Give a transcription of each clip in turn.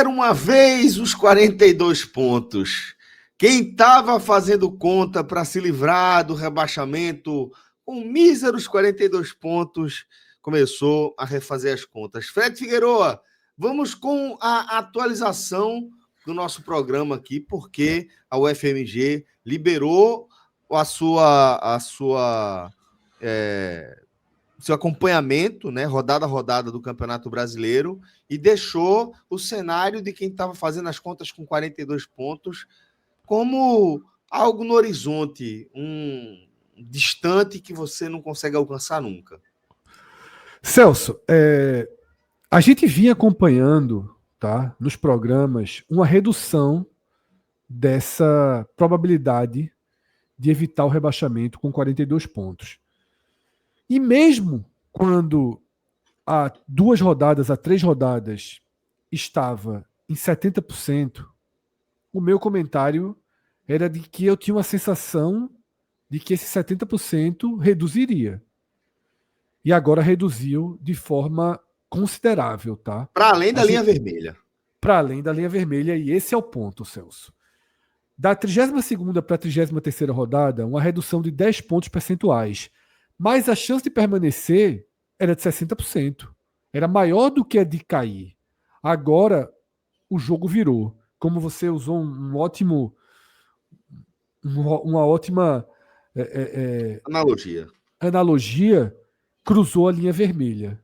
Era uma vez os 42 pontos. Quem estava fazendo conta para se livrar do rebaixamento com míseros 42 pontos começou a refazer as contas. Fred Figueroa, vamos com a atualização do nosso programa aqui, porque a UFMG liberou seu acompanhamento, né, rodada a rodada do Campeonato Brasileiro, e deixou o cenário de quem estava fazendo as contas com 42 pontos como algo no horizonte, um distante que você não consegue alcançar nunca. Celso, a gente vinha acompanhando, tá, nos programas uma redução dessa probabilidade de evitar o rebaixamento com 42 pontos. E mesmo quando há 2 rodadas, há 3 rodadas, estava em 70%, o meu comentário era de que eu tinha uma sensação de que esse 70% reduziria. E agora reduziu de forma considerável, tá? Para além da linha vermelha. Para além da linha vermelha, e esse é o ponto, Celso. Da 32ª para a 33ª rodada, uma redução de 10 pontos percentuais. Mas a chance de permanecer era de 60%. Era maior do que a de cair. Agora, o jogo virou. Como você usou uma ótima analogia, cruzou a linha vermelha.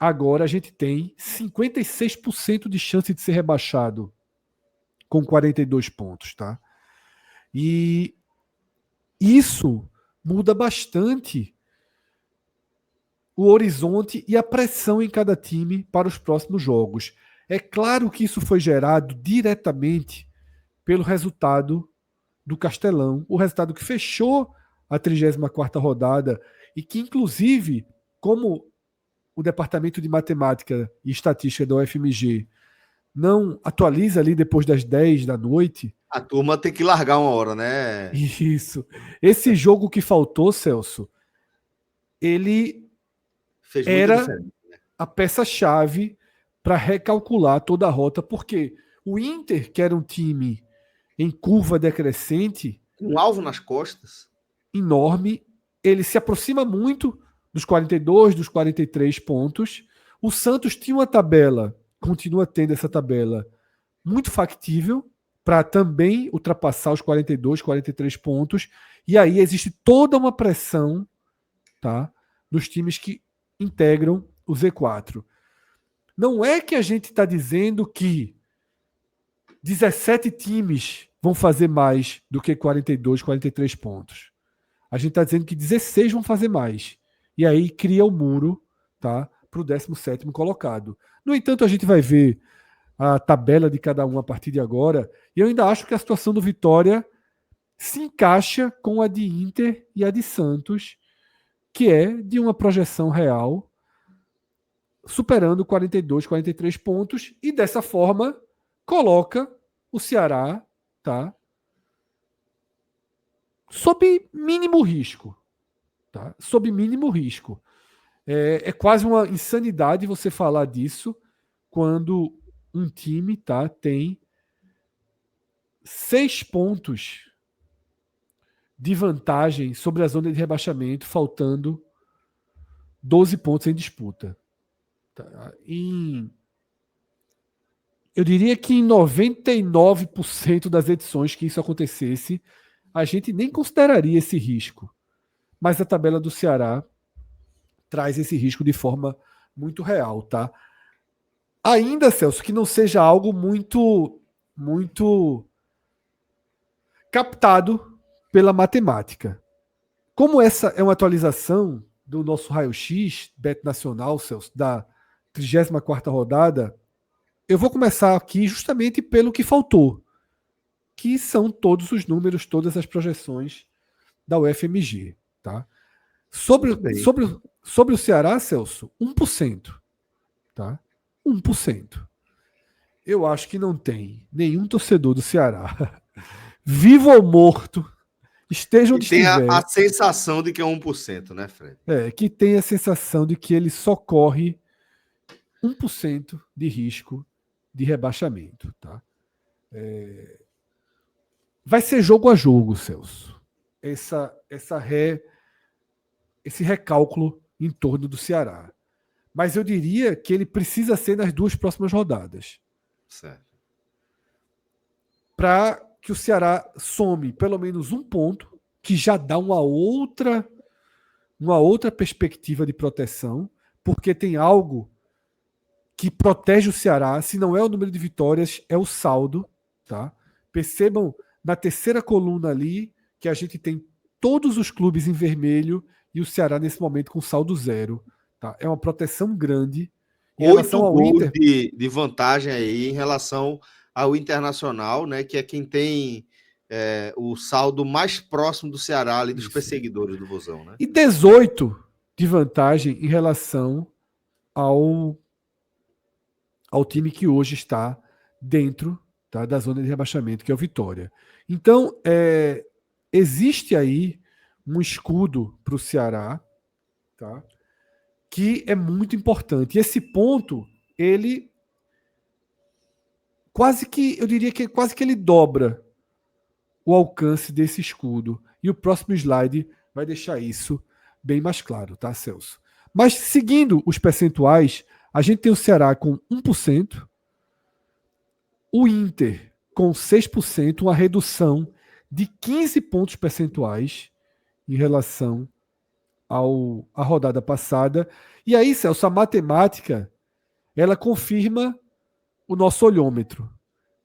Agora a gente tem 56% de chance de ser rebaixado com 42 pontos, tá? E isso muda bastante o horizonte e a pressão em cada time para os próximos jogos. É claro que isso foi gerado diretamente pelo resultado do Castelão, o resultado que fechou a 34ª rodada e que, inclusive, como o Departamento de Matemática e Estatística da UFMG não atualiza ali depois das 10 da noite... A turma tem que largar uma hora, né? Isso. Esse jogo que faltou, Celso, ele era a peça-chave para recalcular toda a rota, porque o Inter, que era um time em curva decrescente, um alvo nas costas, enorme, ele se aproxima muito dos 42, dos 43 pontos. O Santos tinha uma tabela, continua tendo essa tabela muito factível para também ultrapassar os 42, 43 pontos. E aí existe toda uma pressão, tá, nos times que integram o Z4. Não é que a gente está dizendo que 17 times vão fazer mais do que 42, 43 pontos. A gente está dizendo que 16 vão fazer mais. E aí cria o muro, tá, para o 17º colocado. No entanto, a gente vai ver a tabela de cada um a partir de agora. E eu ainda acho que a situação do Vitória se encaixa com a de Inter e a de Santos, que é de uma projeção real, superando 42, 43 pontos, e dessa forma coloca o Ceará, tá, sob mínimo risco. Tá? Sob mínimo risco. É quase uma insanidade você falar disso quando um time, tá, tem 6 pontos de vantagem sobre a zona de rebaixamento, faltando 12 pontos em disputa. Tá? Eu diria que em 99% das edições que isso acontecesse, a gente nem consideraria esse risco. Mas a tabela do Ceará traz esse risco de forma muito real, tá? Ainda, Celso, que não seja algo muito captado pela matemática. Como essa é uma atualização do nosso raio-x, Bet Nacional, Celso, da 34ª rodada, eu vou começar aqui justamente pelo que faltou, que são todos os números, todas as projeções da UFMG, tá? Sobre o Ceará, Celso, 1%. Tá? 1%. Eu acho que não tem nenhum torcedor do Ceará, vivo ou morto, esteja onde estiver. Tem a sensação de que é 1%, né, Fred? Que tem a sensação de que ele só corre 1% de risco de rebaixamento. Tá? Vai ser jogo a jogo, Celso. Esse recálculo em torno do Ceará. Mas eu diria que ele precisa ser nas 2 próximas rodadas. Certo. Para que o Ceará some pelo menos 1 ponto, que já dá uma outra perspectiva de proteção, porque tem algo que protege o Ceará, se não é o número de vitórias, é o saldo. Tá? Percebam na terceira coluna ali que a gente tem todos os clubes em vermelho e o Ceará nesse momento com saldo 0. Tá? É uma proteção grande. Em 8 relação ao gols Inter, de vantagem aí em relação ao Internacional, né? Que é quem tem o saldo mais próximo do Ceará, ali dos perseguidores do Vozão, né? E 18 de vantagem em relação ao time que hoje está dentro, tá, da zona de rebaixamento, que é o Vitória. Então, existe aí um escudo para o Ceará, tá, que é muito importante. E esse ponto, ele eu diria que quase que ele dobra o alcance desse escudo. E o próximo slide vai deixar isso bem mais claro, tá, Celso? Mas seguindo os percentuais, a gente tem o Ceará com 1%, o Inter com 6%, uma redução de 15 pontos percentuais em relação à rodada passada. E aí, Celso, a matemática, ela confirma o nosso olhômetro.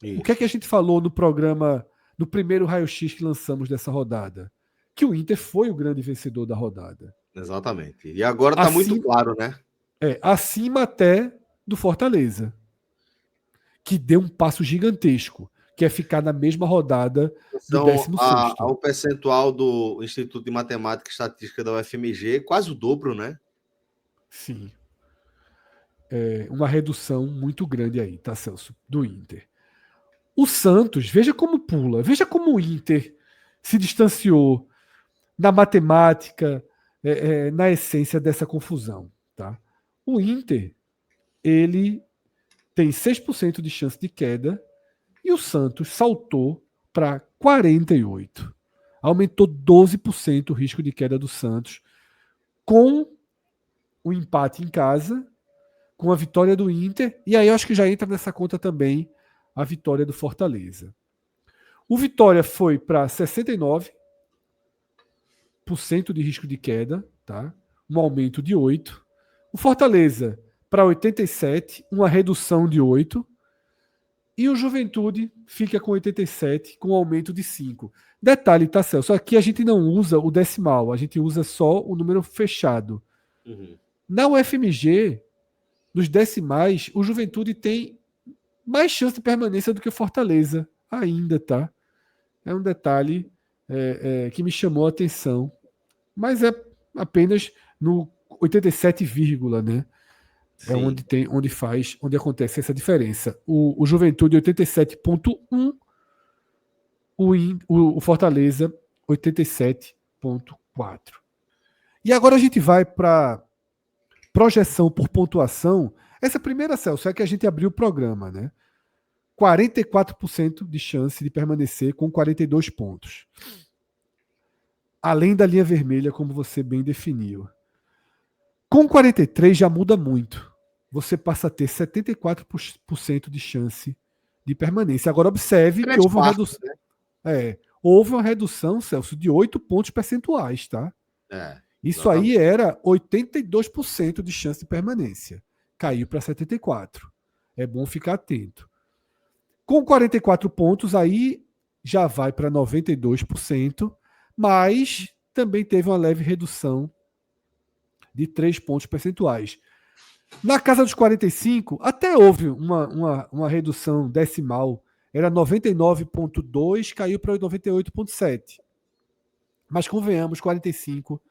Isso. O que é que a gente falou no programa, no primeiro raio-x que lançamos dessa rodada? Que o Inter foi o grande vencedor da rodada. Exatamente. E agora está muito claro, né? Acima até do Fortaleza, que deu um passo gigantesco, que é ficar na mesma rodada do 16º. Ao percentual do Instituto de Matemática e Estatística da UFMG, quase o dobro, né? Sim. Uma redução muito grande aí, tá, Celso? Do Inter. O Santos, veja como pula, veja como o Inter se distanciou na matemática, na essência dessa confusão. Tá? O Inter, ele tem 6% de chance de queda e o Santos saltou para 48%. Aumentou 12% o risco de queda do Santos com o empate em casa, com a vitória do Inter, e aí eu acho que já entra nessa conta também a vitória do Fortaleza. O Vitória foi para 69% de risco de queda, tá? Um aumento de 8%. O Fortaleza para 87%, uma redução de 8%. E o Juventude fica com 87%, com um aumento de 5%. Detalhe, tá, Celso? Aqui a gente não usa o decimal, a gente usa só o número fechado. Uhum. Na UFMG, nos decimais, o Juventude tem mais chance de permanência do que o Fortaleza ainda, tá? É um detalhe que me chamou a atenção. Mas é apenas no 87, né? É onde acontece essa diferença. O Juventude 87,1, o Fortaleza 87,4. E agora a gente vai para projeção por pontuação. Essa primeira, Celso, é que a gente abriu o programa, né? 44% de chance de permanecer com 42 pontos. Além da linha vermelha, como você bem definiu. Com 43 já muda muito. Você passa a ter 74% de chance de permanência. Agora observe que houve uma redução. Né? Houve uma redução, Celso, de 8 pontos percentuais, tá? Isso aí era 82% de chance de permanência. Caiu para 74%. É bom ficar atento. Com 44 pontos, aí já vai para 92%, mas também teve uma leve redução de 3 pontos percentuais. Na casa dos 45, até houve uma redução decimal. Era 99,2, caiu para 98,7. Mas convenhamos, 45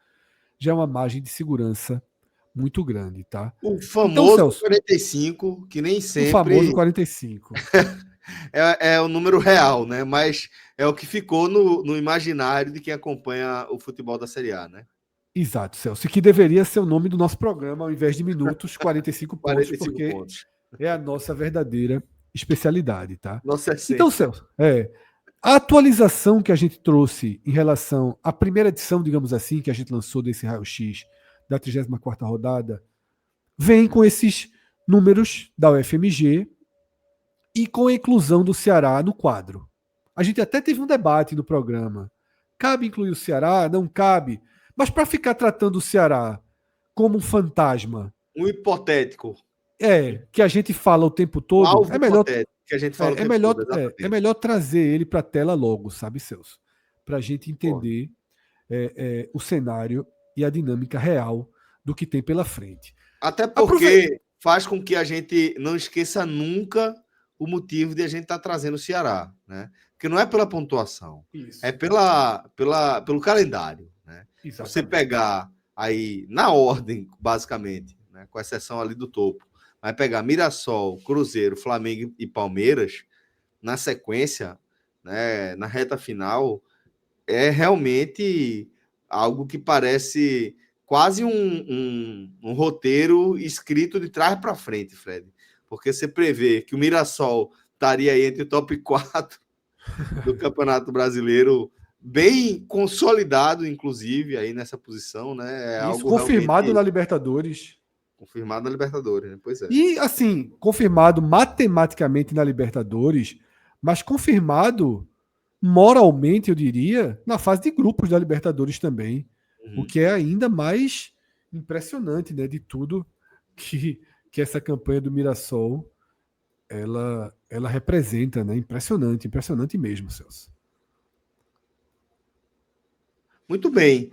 já é uma margem de segurança muito grande, tá? O famoso então, Celso, 45, que nem sempre... O famoso 45. é o número real, né? Mas é o que ficou no imaginário de quem acompanha o futebol da Série A, né? Exato, Celso. Que deveria ser o nome do nosso programa, ao invés de minutos, 45 pontos, 45 porque pontos. É a nossa verdadeira especialidade, tá? Nossa Então, essência. Celso, a atualização que a gente trouxe em relação à primeira edição, digamos assim, que a gente lançou desse raio-x da 34ª rodada, vem com esses números da UFMG e com a inclusão do Ceará no quadro. A gente até teve um debate no programa. Cabe incluir o Ceará? Não cabe. Mas para ficar tratando o Ceará como um fantasma, Um hipotético. que a gente fala o tempo Um todo, alvo hipotético que a gente fala o tempo todo, é exatamente. melhor trazer ele para a tela logo, sabe, Celso? Para a gente Pô. entender o cenário e a dinâmica real do que tem pela frente. Até porque faz com que a gente não esqueça nunca o motivo de a gente estar trazendo o Ceará, né? Porque não é pela pontuação, Isso. é pelo calendário, né? Você pegar aí na ordem, basicamente, né? Com exceção ali do topo, vai pegar Mirassol, Cruzeiro, Flamengo e Palmeiras na sequência, né? Na reta final, é realmente algo que parece quase um roteiro escrito de trás para frente, Fred. Porque você prevê que o Mirassol estaria aí entre o top 4 do Campeonato Brasileiro, bem consolidado, inclusive, aí nessa posição, né? É Isso, algo confirmado realmente na Libertadores. confirmado na Libertadores, né? Pois é. E, assim, confirmado matematicamente na Libertadores, mas confirmado moralmente, eu diria, na fase de grupos da Libertadores também. O que é ainda mais impressionante, né, de tudo que essa campanha do Mirassol ela representa, né? Impressionante, impressionante mesmo, Celso. Muito bem.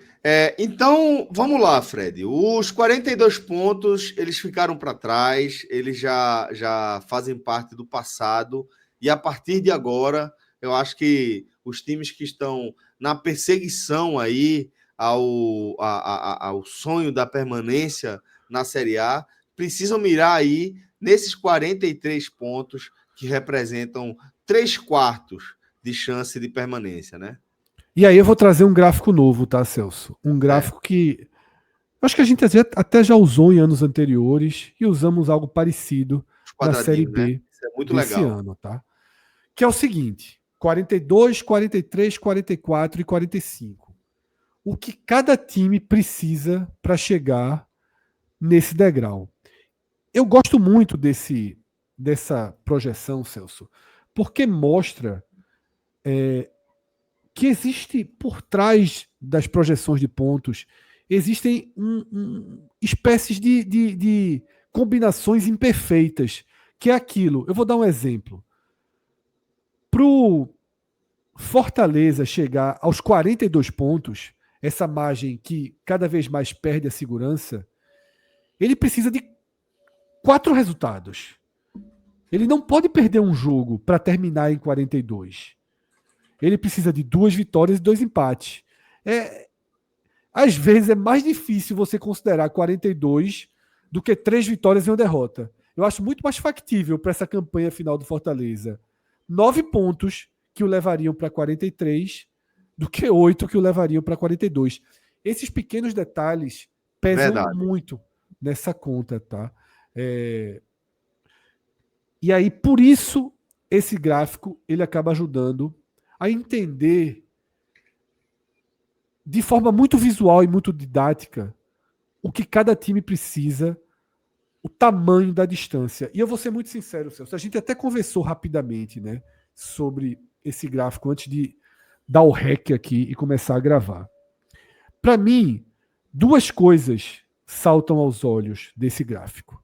Então, vamos lá, Fred. Os 42 pontos, eles ficaram para trás, eles já fazem parte do passado, e a partir de agora, eu acho que os times que estão na perseguição aí ao sonho da permanência na Série A precisam mirar aí nesses 43 pontos que representam 3/4 de chance de permanência, né? E aí eu vou trazer um gráfico novo, tá, Celso? Um gráfico que acho que a gente até já usou em anos anteriores e usamos algo parecido na Série Né? B Isso é muito desse legal. ano, tá? Que é o seguinte: 42, 43, 44 e 45. O que cada time precisa para chegar nesse degrau. Eu gosto muito dessa projeção, Celso, porque mostra que existe por trás das projeções de pontos, existem espécies de combinações imperfeitas, que é aquilo. Eu vou dar um exemplo. Para o Fortaleza chegar aos 42 pontos, essa margem que cada vez mais perde a segurança, ele precisa de 4 resultados. Ele não pode perder um jogo para terminar em 42. Ele precisa de 2 vitórias e 2 empates. Às vezes é mais difícil você considerar 42 do que 3 vitórias e uma derrota. Eu acho muito mais factível para essa campanha final do Fortaleza 9 pontos que o levariam para 43 do que 8 que o levariam para 42. Esses pequenos detalhes pesam muito nessa conta, tá? E aí, por isso, esse gráfico ele acaba ajudando a entender de forma muito visual e muito didática o que cada time precisa, o tamanho da distância. E eu vou ser muito sincero, Celso, a gente até conversou rapidamente, né, sobre esse gráfico antes de dar o REC aqui e começar a gravar. Para mim, 2 coisas saltam aos olhos desse gráfico.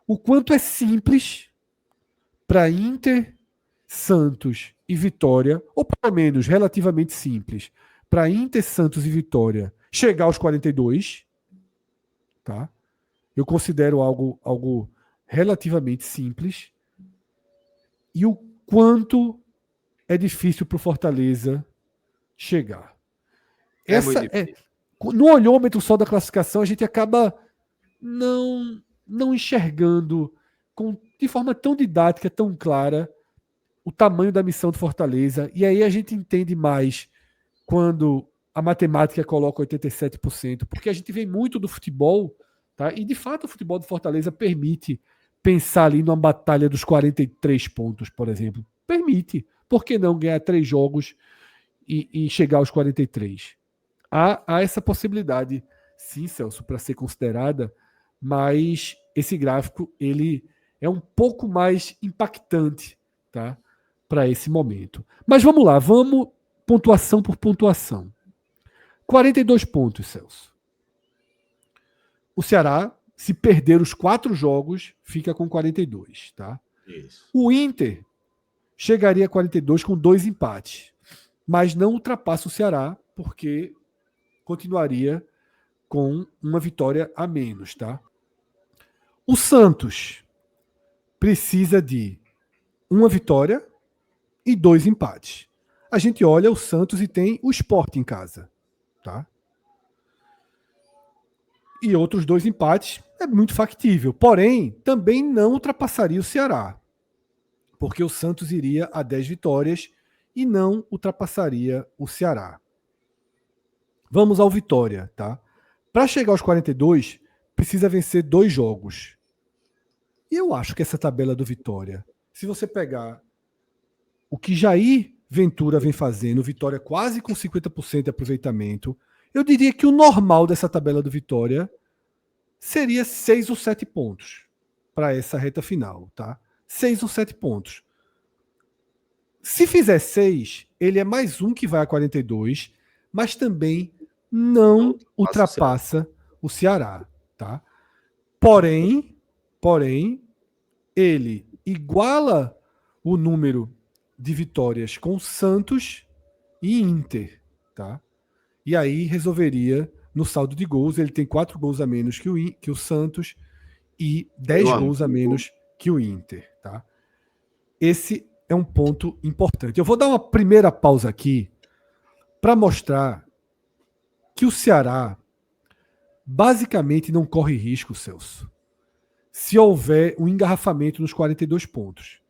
O quanto é simples para Inter, Santos e Vitória, ou pelo menos relativamente simples, para Inter, Santos e Vitória chegar aos 42, tá? Eu considero algo relativamente simples. E o quanto é difícil para o Fortaleza chegar. Muito difícil. No olhômetro só da classificação, a gente acaba não enxergando de forma tão didática, tão clara, o tamanho da missão do Fortaleza. E aí a gente entende mais quando a matemática coloca 87%, porque a gente vem muito do futebol, tá? E de fato o futebol do Fortaleza permite pensar ali numa batalha dos 43 pontos, por exemplo. Permite. Por que não ganhar 3 jogos e chegar aos 43? Há essa possibilidade, sim, Celso, para ser considerada, mas esse gráfico ele é um pouco mais impactante, tá? Para esse momento. Mas vamos lá, vamos pontuação por pontuação. 42 pontos, Celso. O Ceará, se perder os 4 jogos, fica com 42, tá? Isso. O Inter chegaria a 42 com 2 empates, mas não ultrapassa o Ceará, porque continuaria com uma vitória a menos, tá? O Santos precisa de uma vitória e 2 empates. A gente olha o Santos e tem o Sport em casa, tá? E outros 2 empates é muito factível. Porém, também não ultrapassaria o Ceará, porque o Santos iria a 10 vitórias e não ultrapassaria o Ceará. Vamos ao Vitória, tá? Para chegar aos 42, precisa vencer 2 jogos. E eu acho que essa tabela do Vitória, se você pegar o que Jair Ventura vem fazendo, Vitória quase com 50% de aproveitamento, eu diria que o normal dessa tabela do Vitória seria 6 ou 7 pontos para essa reta final, tá? 6 ou 7 pontos. Se fizer 6, ele é mais um que vai a 42, mas também não ultrapassa o Ceará, tá? Porém, ele iguala o número de vitórias com Santos e Inter, tá? E aí resolveria no saldo de gols. Ele tem 4 gols a menos que o Santos e 10 gols a menos que o Inter, tá? Esse é um ponto importante. Eu vou dar uma primeira pausa aqui para mostrar que o Ceará basicamente não corre risco, Celso, se houver um engarrafamento nos 42 pontos.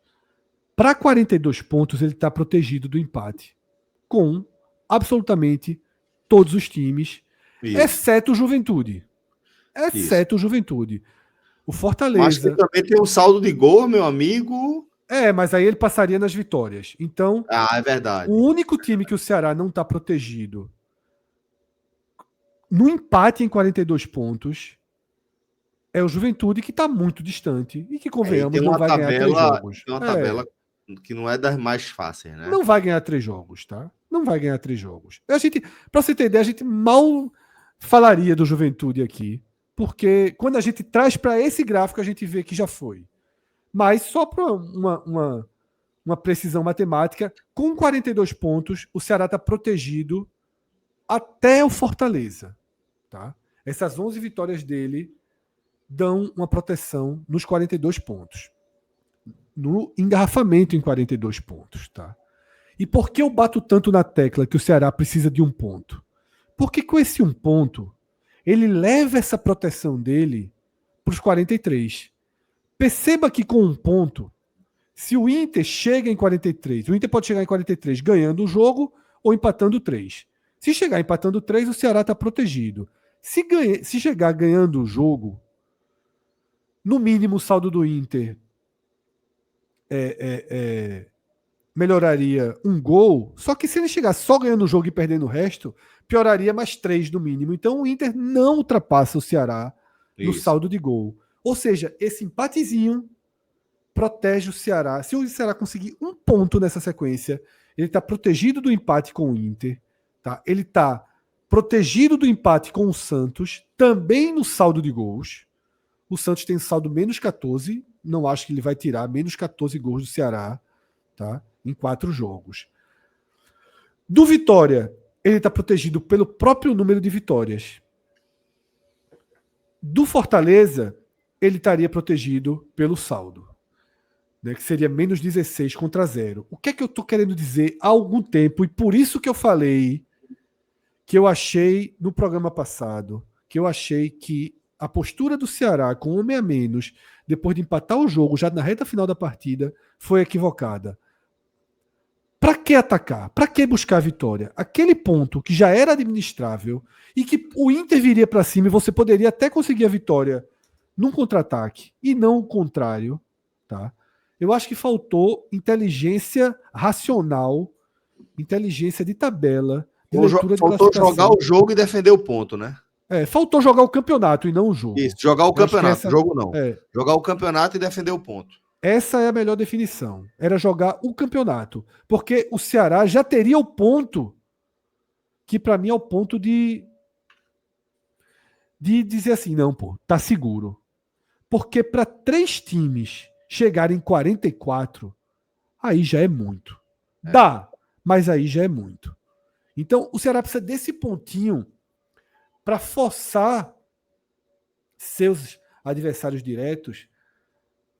Para 42 pontos, ele está protegido do empate com absolutamente todos os times, exceto o Juventude. Exceto o Juventude. O Fortaleza... Mas que também tem um saldo de gol, meu amigo. Mas aí ele passaria nas vitórias. Então, é verdade. O único time que o Ceará não está protegido no empate em 42 pontos é o Juventude, que está muito distante e que, convenhamos, não vai ganhar 3 jogos. Tem uma tabela que não é das mais fáceis, né? Não vai ganhar 3 jogos, tá? Não vai ganhar 3 jogos. Para você ter ideia, a gente mal falaria do Juventude aqui, porque quando a gente traz para esse gráfico, a gente vê que já foi. Mas só para uma precisão matemática, com 42 pontos, o Ceará está protegido até o Fortaleza, tá? Essas 11 vitórias dele dão uma proteção nos 42 pontos. No engarrafamento em 42 pontos, tá? E por que eu bato tanto na tecla que o Ceará precisa de 1 ponto? Porque com esse 1 ponto, ele leva essa proteção dele para os 43. Perceba que com 1 ponto, se o Inter chega em 43, o Inter pode chegar em 43 ganhando o jogo ou empatando 3. Se chegar empatando 3, o Ceará está protegido. Se chegar ganhando o jogo, no mínimo o saldo do Inter melhoraria 1 gol, só que se ele chegar só ganhando o jogo e perdendo o resto, pioraria mais 3 no mínimo. Então o Inter não ultrapassa o Ceará no saldo de gol. Ou seja, esse empatezinho protege o Ceará. Se o Ceará conseguir 1 ponto nessa sequência, ele está protegido do empate com o Inter, tá? Ele está protegido do empate com o Santos, também no saldo de gols. O Santos tem saldo menos 14, não acho que ele vai tirar menos 14 gols do Ceará, tá? Em 4 jogos. Do Vitória, ele está protegido pelo próprio número de vitórias. Do Fortaleza, ele estaria protegido pelo saldo, né, que seria menos 16 contra 0. O que é que eu estou querendo dizer há algum tempo, e por isso que eu falei que eu achei no programa passado, que eu achei que a postura do Ceará com 1 homem a menos, depois de empatar o jogo já na reta final da partida, foi equivocada. Para que atacar? Para que buscar a vitória? Aquele ponto que já era administrável e que o Inter viria para cima e você poderia até conseguir a vitória num contra-ataque e não o contrário, tá? Eu acho que faltou inteligência racional, inteligência de tabela, de leitura de Faltou jogar classificação. o jogo e defender o ponto, né? Faltou jogar o campeonato e não o jogo. Isso, jogar o Eu acho que campeonato, jogo não. é, Jogar o campeonato e defender o ponto. essa é a melhor definição. Era jogar o campeonato. Porque o Ceará já teria o ponto que para mim é o ponto de dizer assim, não, pô, tá seguro. Porque para 3 times chegarem em 44, aí já é muito. Dá, mas aí já é muito. Então, o Ceará precisa desse pontinho para forçar seus adversários diretos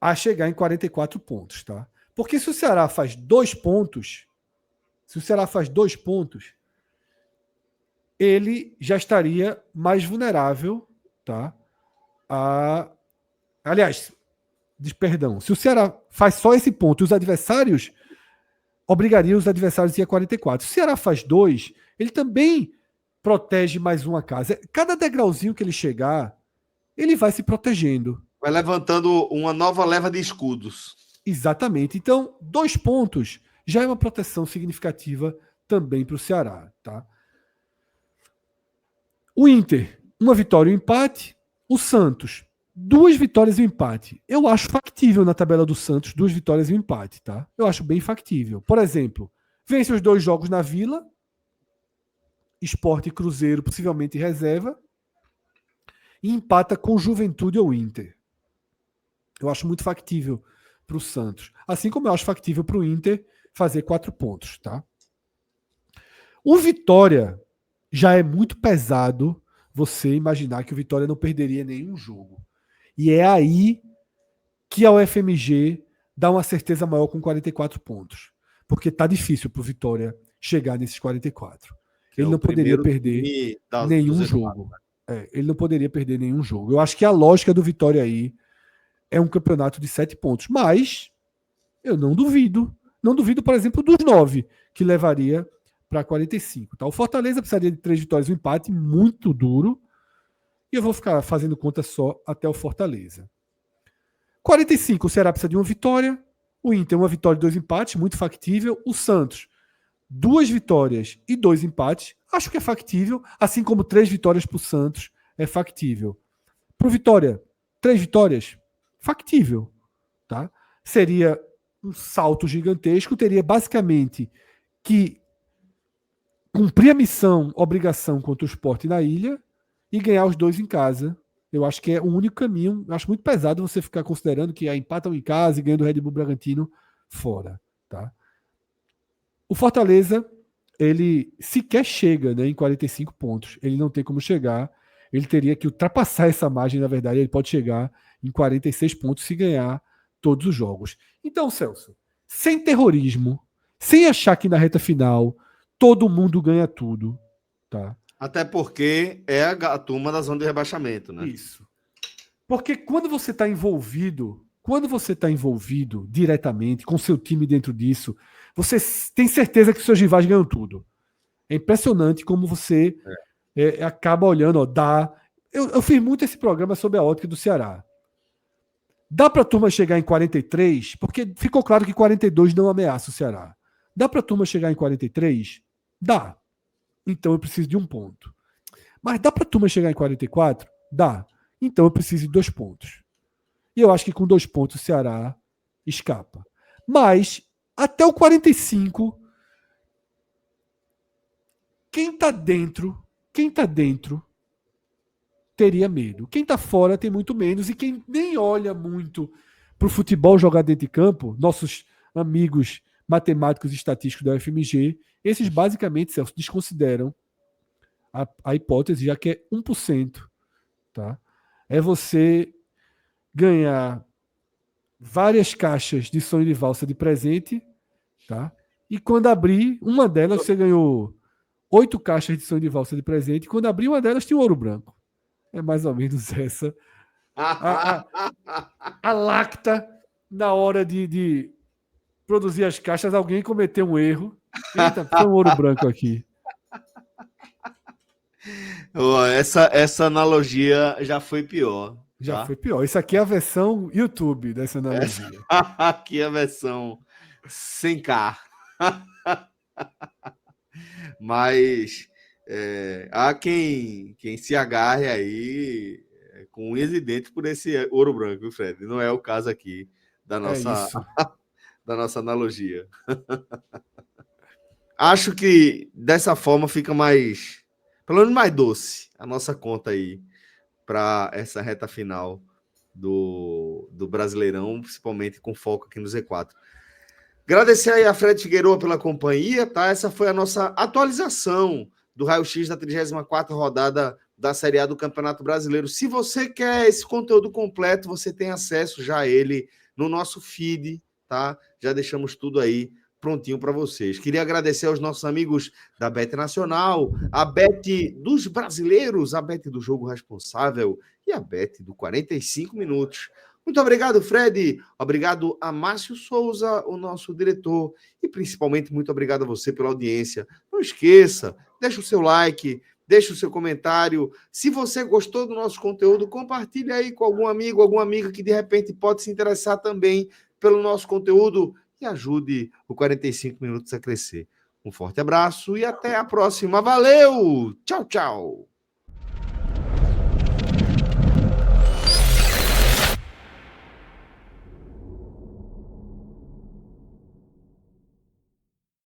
a chegar em 44 pontos, tá? Porque se o Ceará faz 2 pontos, ele já estaria mais vulnerável, tá? Aliás, perdão, se o Ceará faz só esse ponto, os adversários obrigariam os adversários a ir a 44. Se o Ceará faz 2, ele também protege mais uma casa. Cada degrauzinho que ele chegar, ele vai se protegendo. Vai levantando uma nova leva de escudos. Exatamente. Então, 2 pontos já é uma proteção significativa também para o Ceará, tá? O Inter, uma vitória e um empate. O Santos, 2 vitórias e um empate. Eu acho factível na tabela do Santos 2 vitórias e um empate, tá? Eu acho bem factível. Por exemplo, vence os 2 jogos na Vila, Sport e Cruzeiro, possivelmente reserva, e empata com Juventude ou Inter. Eu acho muito factível para o Santos. Assim como eu acho factível para o Inter fazer 4 pontos, tá? O Vitória já é muito pesado você imaginar que o Vitória não perderia nenhum jogo. E é aí que a UFMG dá uma certeza maior com 44 pontos. Porque tá difícil para o Vitória chegar nesses 44. Ele não poderia perder nenhum jogo. Ele não poderia perder nenhum jogo. Eu acho que a lógica do Vitória aí é um campeonato de 7 pontos. Mas eu não duvido. Não duvido, por exemplo, dos 9, que levaria para 45. Tá? O Fortaleza precisaria de 3 vitórias e um empate muito duro. E eu vou ficar fazendo conta só até o Fortaleza. 45, o Ceará precisa de uma vitória. O Inter, uma vitória e 2 empates, muito factível. O Santos, 2 vitórias e 2 empates. Acho que é factível. Assim como 3 vitórias para o Santos é factível. Para o Vitória, 3 vitórias, factível. Tá? Seria um salto gigantesco. Teria basicamente que cumprir a missão, obrigação contra o Sport na ilha e ganhar os 2 em casa. Eu acho que é o único caminho. Eu acho muito pesado você ficar considerando que empatam em casa e ganham do Red Bull Bragantino fora. Tá? O Fortaleza, ele sequer chega, né, em 45 pontos. Ele não tem como chegar. Ele teria que ultrapassar essa margem, na verdade. Ele pode chegar em 46 pontos se ganhar todos os jogos. Então, Celso, sem terrorismo, sem achar que na reta final todo mundo ganha tudo, tá? Até porque é a turma da zona de rebaixamento, né? Isso. Porque quando você está envolvido diretamente com seu time dentro disso, você tem certeza que seus rivais ganham tudo. É impressionante como você acaba olhando, eu fiz muito esse programa sobre a ótica do Ceará. Dá para a turma chegar em 43, porque ficou claro que 42 não ameaça o Ceará. Dá para a turma chegar em 43? Dá. Então eu preciso de 1 ponto. Mas dá para a turma chegar em 44? Dá. Então eu preciso de 2 pontos. E eu acho que com 2 pontos o Ceará escapa. Mas até o 45, quem está dentro teria medo. Quem está fora tem muito menos. E quem nem olha muito para o futebol jogar dentro de campo, nossos amigos matemáticos e estatísticos da UFMG, esses basicamente, Celso, desconsideram a hipótese, já que é 1%. Tá? É você ganhar várias caixas de sonho de valsa de presente, tá? E quando abrir uma delas, você ganhou 8 caixas de sonho de valsa de presente, e quando abrir uma delas, tinha um ouro branco. É mais ou menos essa a lacta na hora de produzir as caixas. Alguém cometeu um erro. Eita, foi um ouro branco aqui. Essa analogia já foi pior. Já tá? foi pior. Isso aqui é a versão YouTube dessa analogia. Aqui é a versão sem K. Mas há quem se agarre aí com unhas e dentes por esse ouro branco, viu, Fred? Não é o caso aqui da É nossa, isso. da nossa analogia. Acho que dessa forma fica mais, pelo menos mais doce a nossa conta aí para essa reta final do Brasileirão, principalmente com foco aqui no Z4. Agradecer aí a Fred Figueiredo pela companhia, tá? Essa foi a nossa atualização do raio-x da 34ª rodada da Série A do Campeonato Brasileiro. Se você quer esse conteúdo completo, você tem acesso já a ele no nosso feed, tá? Já deixamos tudo aí prontinho para vocês. Queria agradecer aos nossos amigos da Bet Nacional, a Bet dos Brasileiros, a Bet do Jogo Responsável e a Bet do 45 Minutos. Muito obrigado, Fred. Obrigado a Márcio Souza, o nosso diretor. E principalmente, muito obrigado a você pela audiência. Não esqueça, deixa o seu like, deixa o seu comentário. Se você gostou do nosso conteúdo, compartilhe aí com algum amigo, alguma amiga que de repente pode se interessar também pelo nosso conteúdo e ajude o 45 Minutos a crescer. Um forte abraço e até a próxima. Valeu! Tchau, tchau!